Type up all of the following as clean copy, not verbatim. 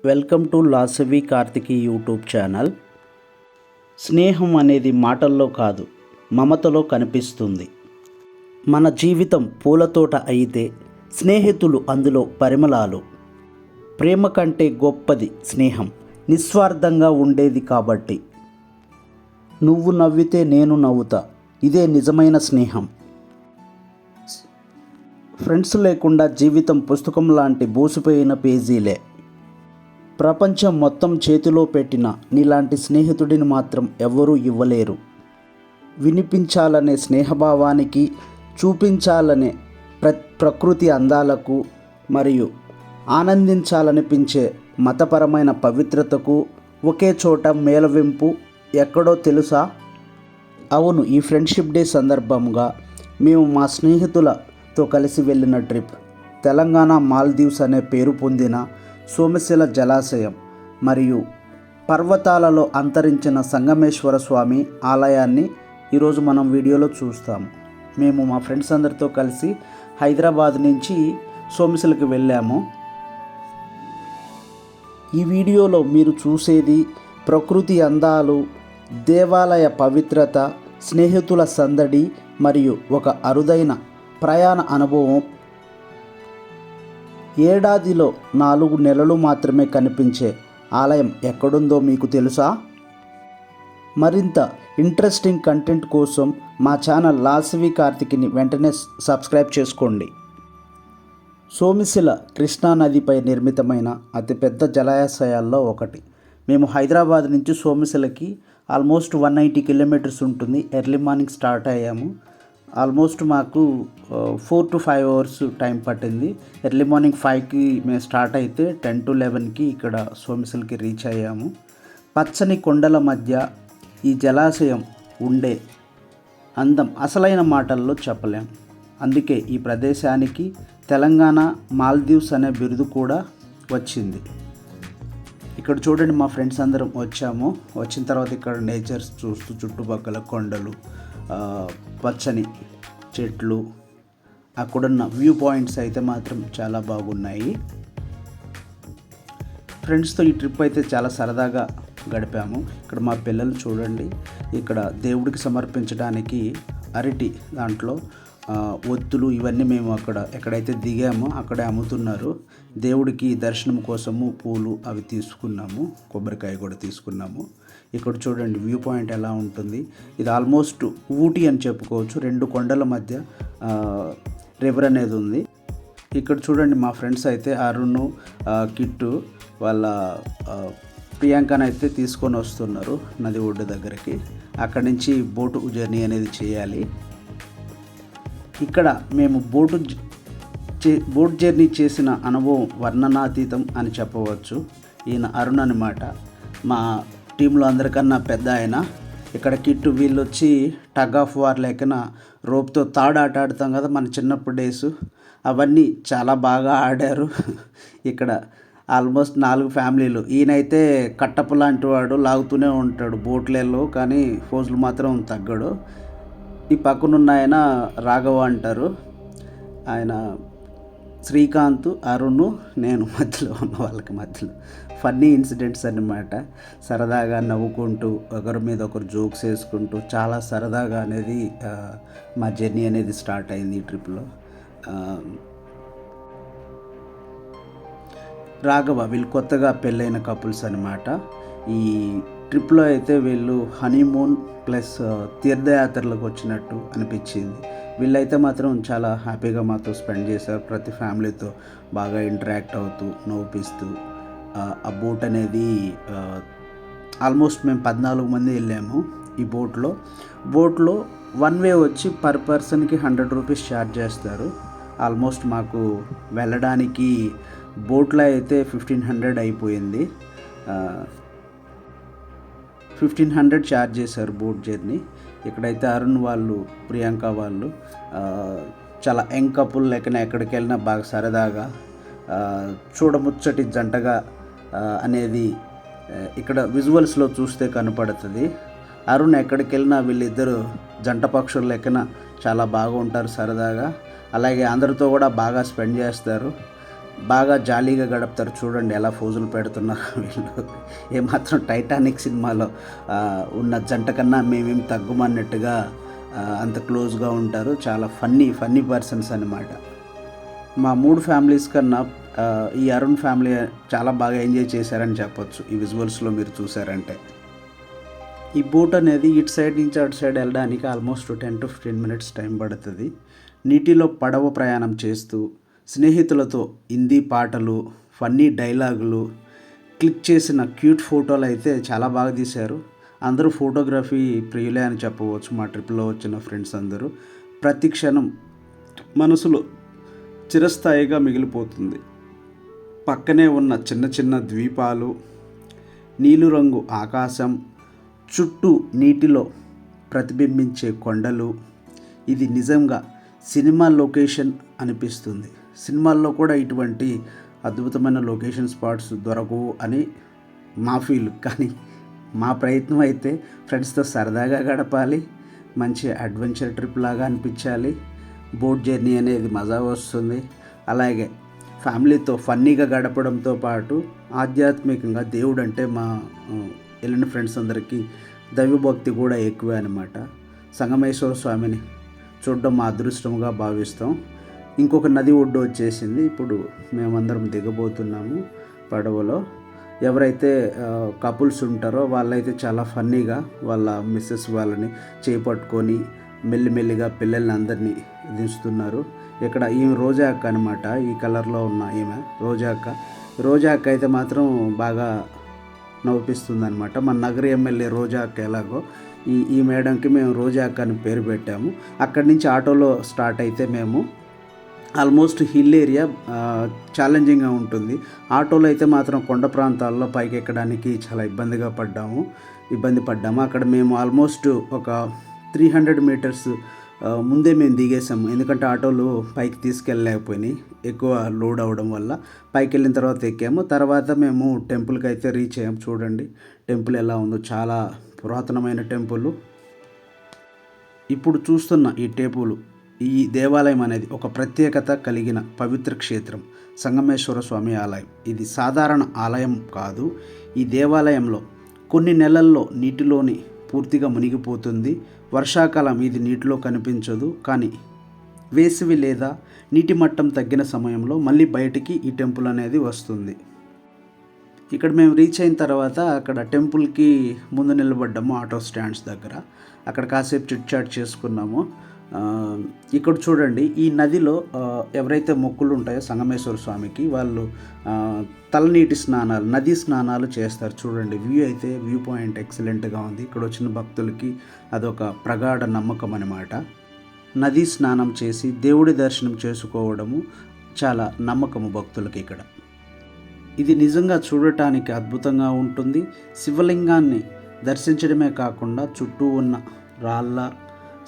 Welcome to Lasavi Karthiki YouTube channel. స్నేహం అనేది మాటల్లో కాదు, మమతలో కనిపిస్తుంది. మన జీవితం పూలతోట అయితే స్నేహితులు అందులో పరిమళాలు. ప్రేమ కంటే గొప్పది స్నేహం, నిస్వార్థంగా ఉండేది కాబట్టి. నువ్వు నవ్వితే నేను నవ్వుతా, ఇదే నిజమైన స్నేహం. ఫ్రెండ్స్ లేకుండా జీవితం పుస్తకం లాంటి బోసిపోయిన పేజీలే. ప్రపంచం మొత్తం చేతిలో పెట్టిన నీలాంటి స్నేహితుడిని మాత్రం ఎవ్వరూ ఇవ్వలేరు. వినిపించాలనే స్నేహభావానికి, చూపించాలనే ప్రకృతి అందాలకు మరియు ఆనందించాలనిపించే మతపరమైన పవిత్రతకు ఒకే చోట మేళవింపు ఎక్కడో తెలుసా? అవును, ఈ ఫ్రెండ్షిప్ డే సందర్భంగా మేము మా స్నేహితులతో కలిసి వెళ్ళిన ట్రిప్ తెలంగాణ మాల్దీవ్స్ అనే పేరు పొందిన సోమశిల జలాశయం మరియు పర్వతాలలో అంతరించిన సంగమేశ్వర స్వామి ఆలయాన్ని ఈరోజు మనం వీడియోలో చూస్తాము. మేము మా ఫ్రెండ్స్ అందరితో కలిసి హైదరాబాద్ నుంచి సోమశిలకి వెళ్ళాము. ఈ వీడియోలో మీరు చూసేది ప్రకృతి అందాలు, దేవాలయ పవిత్రత, స్నేహితుల సందడి మరియు ఒక అరుదైన ప్రయాణ అనుభవం. ఏడాదిలో 4 నెలలు మాత్రమే కనిపించే ఆలయం ఎక్కడుందో మీకు తెలుసా? మరింత ఇంట్రెస్టింగ్ కంటెంట్ కోసం మా ఛానల్ లాసవి కార్తికిని వెంటనే సబ్స్క్రైబ్ చేసుకోండి. సోమశిల కృష్ణానదిపై నిర్మితమైన అతిపెద్ద జలాశయాల్లో ఒకటి. మేము హైదరాబాద్ నుంచి సోమశిలకి ఆల్మోస్ట్ 190 కిలోమీటర్స్ ఉంటుంది. ఎర్లీ మార్నింగ్ స్టార్ట్ అయ్యాము. ఆల్మోస్ట్ మాకు 4 to 5 అవర్స్ టైం పట్టింది. ఎర్లీ మార్నింగ్ 5కి మేము స్టార్ట్ అయితే 10 to 11కి ఇక్కడ సోమశిలకి రీచ్ అయ్యాము. పచ్చని కొండల మధ్య ఈ జలాశయం ఉండే అందం అసలైన మాటల్లో చెప్పలేం. అందుకే ఈ ప్రదేశానికి తెలంగాణ మాల్దీవ్స్ అనే బిరుదు కూడా వచ్చింది. ఇక్కడ చూడండి, మా ఫ్రెండ్స్ అందరం వచ్చాము. వచ్చిన తర్వాత ఇక్కడ నేచర్స్ చూస్తూ చుట్టుపక్కల కొండలు, పచ్చని చెట్లు, అక్కడున్న వ్యూ పాయింట్స్ అయితే మాత్రం చాలా బాగున్నాయి. ఫ్రెండ్స్తో ఈ ట్రిప్ అయితే చాలా సరదాగా గడిపాము. ఇక్కడ మా పిల్లలు చూడండి, ఇక్కడ దేవుడికి సమర్పించడానికి అరటి దాంట్లో ఒత్తులు ఇవన్నీ మేము ఎక్కడైతే దిగామో అక్కడే అమ్ముతున్నారు. దేవుడికి దర్శనం కోసము పూలు అవి తీసుకున్నాము, కొబ్బరికాయ కూడా తీసుకున్నాము. ఇక్కడ చూడండి వ్యూ పాయింట్ ఎలా ఉంటుంది. ఇది ఆల్మోస్ట్ ఊటీ అని చెప్పుకోవచ్చు. 2 కొండల మధ్య రివర్ అనేది ఉంది. ఇక్కడ చూడండి, మా ఫ్రెండ్స్ అయితే అరుణ్, కిట్టు వాళ్ళ ప్రియాంకనైతే తీసుకొని వస్తున్నారు నది ఒడ్డు దగ్గరికి. అక్కడి నుంచి బోటు జర్నీ అనేది చేయాలి. ఇక్కడ మేము బోట్ జర్నీ చేసిన అనుభవం వర్ణనాతీతం అని చెప్పవచ్చు. ఈయన అరుణ్ అన్నమాట, మా టీంలో అందరికన్నా పెద్ద ఆయన. ఇక్కడ కిట్టు వీళ్ళు వచ్చి టగ్ ఆఫ్ వార్ లేకన రోప్తో తాడు ఆట ఆడుతాం కదా మన చిన్నప్పుడు డేస్, అవన్నీ చాలా బాగా ఆడారు. ఇక్కడ ఆల్మోస్ట్ 4 ఫ్యామిలీలు. ఈయనైతే కట్టపు లాంటి వాడు, లాగుతూనే ఉంటాడు బోట్లలో, కానీ ఫోజులు మాత్రం తగ్గడు. ఈ పక్కనున్న ఆయన రాఘవ అంటారు. ఆయన శ్రీకాంత్, అరుణ్, నేను మధ్యలో ఉన్న వాళ్ళకి మధ్యలో ఫన్నీ ఇన్సిడెంట్స్ అన్నమాట. సరదాగా నవ్వుకుంటూ ఒకరి మీద ఒకరు జోక్స్ వేసుకుంటూ చాలా సరదాగా అనేది మా జర్నీ అనేది స్టార్ట్ అయింది ఈ ట్రిప్లో. రాఘవ వీళ్ళు కొత్తగా పెళ్ళైన కపుల్స్ అన్నమాట. ఈ ట్రిప్లో అయితే వీళ్ళు హనీమూన్ ప్లస్ తీర్థయాత్రలకు వచ్చినట్టు అనిపించింది. వీళ్ళైతే మాత్రం చాలా హ్యాపీగా మాతో స్పెండ్ చేశారు. ప్రతి ఫ్యామిలీతో బాగా ఇంటరాక్ట్ అవుతూ నవ్విస్తూ ఆ బోట్ అనేది ఆల్మోస్ట్ మేము 14 మంది వెళ్ళాము ఈ బోట్లో 1 వే వచ్చి పర్ పర్సన్కి 100 రూపీస్ ఛార్జ్ చేస్తారు. ఆల్మోస్ట్ మాకు వెళ్ళడానికి బోట్లో అయితే 1500 అయిపోయింది. 1500 ఛార్జ్ చేశారు బోట్ జర్నీ. ఇక్కడైతే అరుణ్ వాళ్ళు, ప్రియాంక వాళ్ళు చాలా యంగ్ కపుల్ లెక్కన ఎక్కడికి వెళ్ళినా బాగా సరదాగా చూడముచ్చటి జంటగా అనేది ఇక్కడ విజువల్స్లో చూస్తే కనపడుతుంది. అరుణ్ ఎక్కడికి వెళ్ళినా వీళ్ళిద్దరూ జంట పక్షుల లెక్కన చాలా బాగా ఉంటారు సరదాగా. అలాగే అందరితో కూడా బాగా స్పెండ్ చేస్తారు. బాగా జాలీగా గడుపుతారు. చూడండి ఎలా ఫోజులు పెడుతున్నారు వీళ్ళు. ఏమాత్రం టైటానిక్ సినిమాలో ఉన్న జంట కన్నా మేమేం తగ్గుమన్నట్టుగా అంత క్లోజ్గా ఉంటారు. చాలా ఫన్నీ పర్సన్స్ అన్నమాట. మా 3 ఫ్యామిలీస్ కన్నా ఈ అరుణ్ ఫ్యామిలీ చాలా బాగా ఎంజాయ్ చేశారని చెప్పొచ్చు ఈ విజువల్స్లో మీరు చూసారంటే. ఈ బోట్ అనేది ఇటు సైడ్ నుంచి అటు సైడ్ వెళ్ళడానికి ఆల్మోస్ట్ 10 to 15 minutes టైం పడుతుంది. నీటిలో పడవ ప్రయాణం చేస్తూ స్నేహితులతో హిందీ పాటలు, ఫన్నీ డైలాగులు, క్లిక్ చేసిన క్యూట్ ఫోటోలు అయితే చాలా బాగా తీశారు. అందరూ ఫోటోగ్రఫీ ప్రియులే అని చెప్పవచ్చు. మా ట్రిప్లో వచ్చిన ఫ్రెండ్స్ అందరూ. ప్రతి క్షణం మనసులో చిరస్థాయిగా మిగిలిపోతుంది. పక్కనే ఉన్న చిన్న చిన్న ద్వీపాలు, నీలిరంగు ఆకాశం, చుట్టూ నీటిలో ప్రతిబింబించే కొండలు, ఇది నిజంగా సినిమా లొకేషన్ అనిపిస్తుంది. సినిమాల్లో కూడా ఇటువంటి అద్భుతమైన లొకేషన్ స్పాట్స్ దొరకవు అని మా ఫీల్. కానీ మా ప్రయత్నం అయితే ఫ్రెండ్స్తో సరదాగా గడపాలి, మంచి అడ్వెంచర్ ట్రిప్ లాగా అనిపించాలి. బోట్ జర్నీ అనేది మజా వస్తుంది. అలాగే ఫ్యామిలీతో ఫన్నీగా గడపడంతో పాటు ఆధ్యాత్మికంగా దేవుడు అంటే మా వెళ్ళిన ఫ్రెండ్స్ అందరికీ దైవభక్తి కూడా ఎక్కువే అనమాట. సంగమేశ్వర స్వామిని చూడడం మా అదృష్టంగా భావిస్తాం. ఇంకొక నది ఒడ్డు వచ్చేసింది. ఇప్పుడు మేమందరం దిగబోతున్నాము పడవలో. ఎవరైతే కపుల్స్ ఉంటారో వాళ్ళైతే చాలా ఫన్నీగా వాళ్ళ మిస్సెస్ వాళ్ళని చేపట్టుకొని మెల్లిమెల్లిగా పిల్లల్ని అందరినీ దించుతున్నారు. ఇక్కడ ఈమె రోజా అక్క అనమాట. ఈ కలర్లో ఉన్న ఈమె రోజా అక్క అయితే మాత్రం బాగా నవ్విస్తుంది అనమాట. మన నగర ఎమ్మెల్యే రోజా అక్క ఎలాగో ఈ మేడంకి మేము రోజా అక్క అని పేరు పెట్టాము. అక్కడి నుంచి ఆటోలో స్టార్ట్ అయితే మేము ఆల్మోస్ట్ హిల్ ఏరియా ఛాలెంజింగ్గా ఉంటుంది. ఆటోలో అయితే మాత్రం కొండ ప్రాంతాల్లో పైకి ఎక్కడానికి చాలా ఇబ్బంది పడ్డాము. అక్కడ మేము ఆల్మోస్ట్ ఒక 300 meters ముందే మేము దిగేసాము. ఎందుకంటే ఆటోలు పైకి తీసుకెళ్ళలేకపోయినాయి ఎక్కువ లోడ్ అవ్వడం వల్ల. పైకి వెళ్ళిన తర్వాత ఎక్కాము. తర్వాత మేము టెంపుల్కి అయితే రీచ్ అయ్యాము. చూడండి టెంపుల్ ఎలా ఉందో, చాలా పురాతనమైన టెంపుల్. ఇప్పుడు చూస్తున్న ఈ దేవాలయం అనేది ఒక ప్రత్యేకత కలిగిన పవిత్ర క్షేత్రం, సంగమేశ్వర స్వామి ఆలయం. ఇది సాధారణ ఆలయం కాదు. ఈ దేవాలయంలో కొన్ని నెలల్లో నీటిలోని పూర్తిగా మునిగిపోతుంది. వర్షాకాలం ఇది నీటిలో కనిపించదు. కానీ వేసవి లేదా నీటి మట్టం తగ్గిన సమయంలో మళ్ళీ బయటికి ఈ టెంపుల్ అనేది వస్తుంది. ఇక్కడ మేము రీచ్ అయిన తర్వాత అక్కడ టెంపుల్కి ముందు నిలబడ్డాము ఆటో స్టాండ్స్ దగ్గర. అక్కడ కాసేపు చిట్ చాట్ చేసుకున్నాము. ఇక్కడ చూడండి ఈ నదిలో ఎవరైతే మొక్కులు ఉంటాయో సంగమేశ్వర స్వామికి వాళ్ళు తలనీటి స్నానాలు, నదీ స్నానాలు చేస్తారు. చూడండి వ్యూ పాయింట్ ఎక్సలెంట్గా ఉంది. ఇక్కడ వచ్చిన భక్తులకి అదొక ప్రగాఢ నమ్మకం అన్నమాట. నదీ స్నానం చేసి దేవుడి దర్శనం చేసుకోవడము చాలా నమ్మకము భక్తులకి ఇక్కడ. ఇది నిజంగా చూడటానికి అద్భుతంగా ఉంటుంది. శివలింగాన్ని దర్శించడమే కాకుండా చుట్టూ ఉన్న రాళ్ళ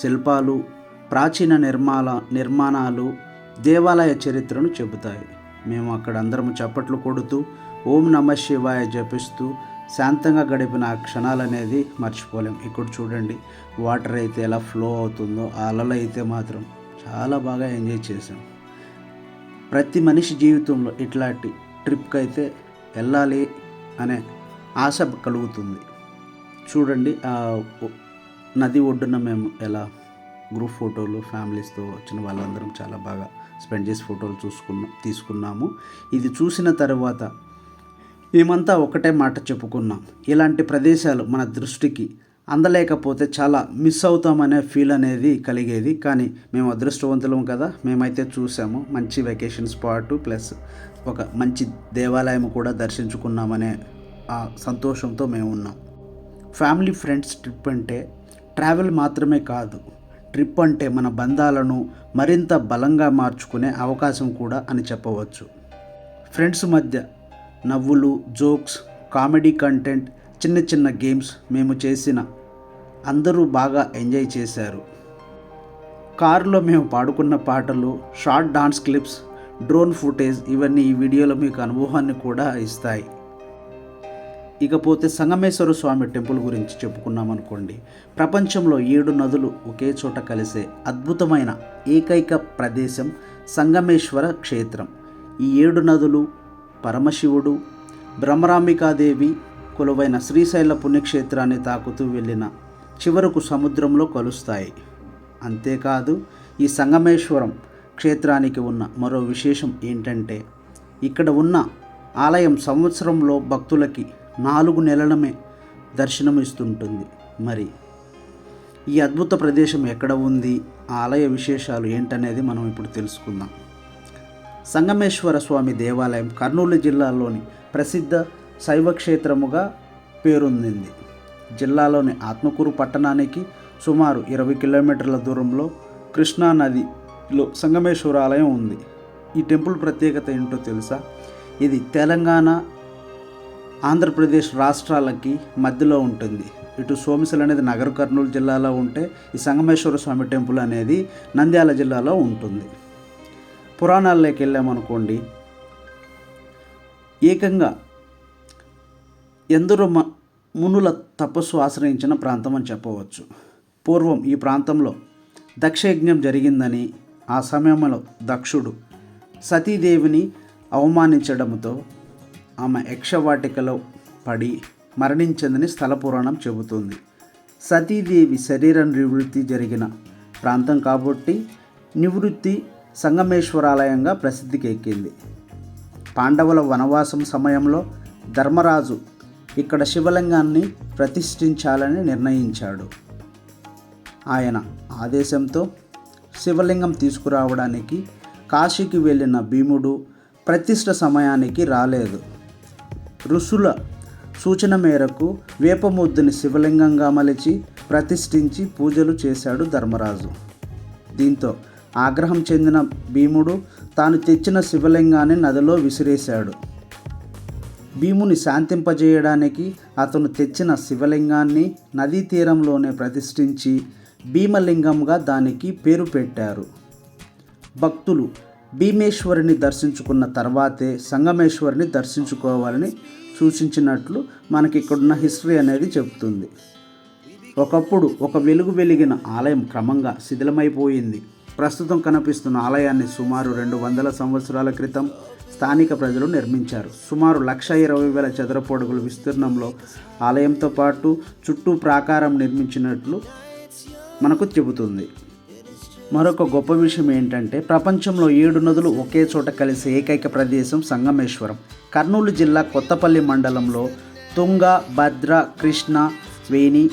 శిల్పాలు, ప్రాచీన నిర్మాణాలు దేవాలయ చరిత్రను చెబుతాయి. మేము అక్కడ అందరం చప్పట్లు కొడుతూ ఓం నమ శివాయ జపిస్తూ శాంతంగా గడిపిన ఆ క్షణాలు అనేది మర్చిపోలేం. ఇక్కడ చూడండి వాటర్ అయితే ఎలా ఫ్లో అవుతుందో, ఆ అలలు అయితే మాత్రం చాలా బాగా ఎంజాయ్ చేసాం. ప్రతి మనిషి జీవితంలో ఇట్లాంటి ట్రిప్కి అయితే వెళ్ళాలి అనే ఆశ కలుగుతుంది. చూడండి ఆ నది ఒడ్డున మేము ఎలా గ్రూప్ ఫోటోలు ఫ్యామిలీస్తో వచ్చిన వాళ్ళందరం చాలా బాగా స్పెండ్ చేసి ఫోటోలు తీసుకున్నాము. ఇది చూసిన తర్వాత మేమంతా ఒకటే మాట చెప్పుకున్నాం, ఇలాంటి ప్రదేశాలు మన దృష్టికి అందలేకపోతే చాలా మిస్ అవుతామనే ఫీల్ అనేది కలిగేది. కానీ మేము అదృష్టవంతులం కదా, మేమైతే చూసాము. మంచి వెకేషన్ స్పాట్ ప్లస్ ఒక మంచి దేవాలయం కూడా దర్శించుకున్నామనే ఆ సంతోషంతో మేము ఉన్నాం. ఫ్యామిలీ ఫ్రెండ్స్ ట్రిప్ అంటే ట్రావెల్ మాత్రమే కాదు, ట్రిప్ అంటే మన బంధాలను మరింత బలంగా మార్చుకునే అవకాశం కూడా అని చెప్పవచ్చు. ఫ్రెండ్స్ మధ్య నవ్వులు, జోక్స్, కామెడీ కంటెంట్, చిన్న చిన్న గేమ్స్ మేము చేసిన అందరూ బాగా ఎంజాయ్ చేశారు. కారులో మేము పాడుకున్న పాటలు, short dance clips, drone footage ఇవన్నీ ఈ వీడియోలో మీకు అనుభవాన్ని కూడా ఇస్తాయి. ఇకపోతే సంగమేశ్వర స్వామి టెంపుల్ గురించి చెప్పుకున్నాం అనుకోండి. ప్రపంచంలో 7 నదులు ఒకే చోట కలిసే అద్భుతమైన ఏకైక ప్రదేశం సంగమేశ్వర క్షేత్రం. ఈ 7 నదులు పరమశివుడు భ్రమరాంబికాదేవి కొలువైన శ్రీశైల పుణ్యక్షేత్రాన్ని తాకుతూ వెళ్ళిన చివరకు సముద్రంలో కలుస్తాయి. అంతేకాదు ఈ సంగమేశ్వరం క్షేత్రానికి ఉన్న మరో విశేషం ఏంటంటే ఇక్కడ ఉన్న ఆలయం సంవత్సరంలో భక్తులకి 4 నెలలమే దర్శనమిస్తుంటుంది. మరి ఈ అద్భుత ప్రదేశం ఎక్కడ ఉంది, ఆలయ విశేషాలు ఏంటనేది మనం ఇప్పుడు తెలుసుకుందాం. సంగమేశ్వర స్వామి దేవాలయం కర్నూలు జిల్లాలోని ప్రసిద్ధ శైవ క్షేత్రముగా పేరొందింది. జిల్లాలోని ఆత్మకూరు పట్టణానికి సుమారు 20 కిలోమీటర్ల దూరంలో కృష్ణా నదిలో సంగమేశ్వర ఆలయం ఉంది. ఈ టెంపుల్ ప్రత్యేకత ఏంటో తెలుసా? ఇది తెలంగాణ, ఆంధ్రప్రదేశ్ రాష్ట్రాలకి మధ్యలో ఉంటుంది. ఇటు సోమశిల అనేది నగర కర్నూలు జిల్లాలో ఉంటే ఈ సంగమేశ్వర స్వామి టెంపుల్ అనేది నంద్యాల జిల్లాలో ఉంటుంది. పురాణాల్లోకి వెళ్ళామనుకోండి, ఏకంగా ఎందరో మునుల తపస్సు ఆశ్రయించిన ప్రాంతం అని చెప్పవచ్చు. పూర్వం ఈ ప్రాంతంలో దక్షయజ్ఞం జరిగిందని, ఆ సమయంలో దక్షుడు సతీదేవిని అవమానించడంతో ఆమె యక్షవాటికలో పడి మరణించిందని స్థల పురాణం చెబుతుంది. సతీదేవి శరీర నివృత్తి జరిగిన ప్రాంతం కాబట్టి నివృత్తి సంగమేశ్వరాలయంగా ప్రసిద్ధికి ఎక్కింది. పాండవుల వనవాసం సమయంలో ధర్మరాజు ఇక్కడ శివలింగాన్ని ప్రతిష్ఠించాలని నిర్ణయించాడు. ఆయన ఆదేశంతో శివలింగం తీసుకురావడానికి కాశీకి వెళ్ళిన భీముడు ప్రతిష్ఠ సమయానికి రాలేదు. ఋషుల సూచన మేరకు వేపముద్దుని శివలింగంగా మలిచి ప్రతిష్ఠించి పూజలు చేశాడు ధర్మరాజు. దీంతో ఆగ్రహం చెందిన భీముడు తాను తెచ్చిన శివలింగాన్ని నదిలో విసిరేశాడు. భీముని శాంతింపజేయడానికి అతను తెచ్చిన శివలింగాన్ని నదీ తీరంలోనే ప్రతిష్ఠించి భీమలింగంగా దానికి పేరు పెట్టారు. భక్తులు భీమేశ్వరిని దర్శించుకున్న తర్వాతే సంగమేశ్వరిని దర్శించుకోవాలని సూచించినట్లు మనకి ఇక్కడున్న హిస్టరీ అనేది చెబుతుంది. ఒకప్పుడు ఒక వెలుగు వెలిగిన ఆలయం క్రమంగా శిథిలమైపోయింది. ప్రస్తుతం కనిపిస్తున్న ఆలయాన్ని సుమారు 200 సంవత్సరాల క్రితం స్థానిక ప్రజలు నిర్మించారు. సుమారు 1,20,000 చదరపు అడుగుల విస్తీర్ణంలో ఆలయంతో పాటు చుట్టూ ప్రాకారం నిర్మించినట్లు మనకు చెబుతుంది. మరొక గొప్ప విషయం ఏంటంటే ప్రపంచంలో 7 నదులు ఒకే చోట కలిసే ఏకైక ప్రదేశం సంగమేశ్వరం. కర్నూలు జిల్లా కొత్తపల్లి మండలంలో తుంగ, భద్ర, కృష్ణ, వేణి,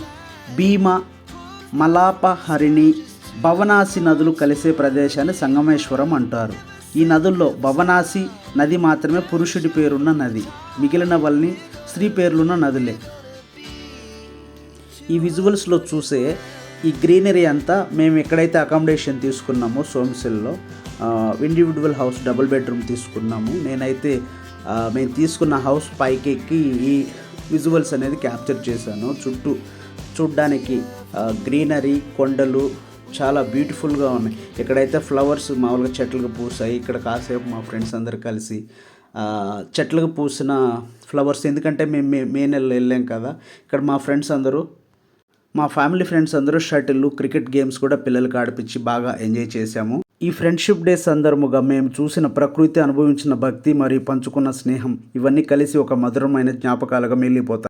భీమ, మలాపహరిణి, భవనాసి నదులు కలిసే ప్రదేశాన్ని సంగమేశ్వరం అంటారు. ఈ నదుల్లో భవనాసి నది మాత్రమే పురుషుడి పేరున్న నది, మిగిలినవన్నీ స్త్రీ పేర్లున్న నదులే. ఈ విజువల్స్లో చూసే ఈ గ్రీనరీ అంతా మేము ఎక్కడైతే అకామిడేషన్ తీసుకున్నామో సోమశిలలో ఇండివిజువల్ హౌస్ డబుల్ బెడ్రూమ్ తీసుకున్నాము. నేనైతే మేము తీసుకున్న హౌస్ పైకి ఎక్కి ఈ విజువల్స్ అనేది క్యాప్చర్ చేశాను. చుట్టూ చూడ్డానికి గ్రీనరీ, కొండలు చాలా బ్యూటిఫుల్గా ఉన్నాయి. ఇక్కడైతే ఫ్లవర్స్ మామూలుగా చెట్లకు పూసాయి. ఇక్కడ కాసేపు మా ఫ్రెండ్స్ అందరు కలిసి చెట్లకు పూసిన ఫ్లవర్స్, ఎందుకంటే మేము మే నెలలో వెళ్ళాం కదా, ఇక్కడ మా ఫ్యామిలీ ఫ్రెండ్స్ అందరూ షటిల్, క్రికెట్ గేమ్స్ కూడా పిల్లలకి ఆడిపించి బాగా ఎంజాయ్ చేశాము. ఈ ఫ్రెండ్షిప్ డే సందర్భంగా మేము చూసిన ప్రకృతి, అనుభవించిన భక్తి మరియు పంచుకున్న స్నేహం ఇవన్నీ కలిసి ఒక మధురమైన జ్ఞాపకాలుగా మిగిలిపోతాయి.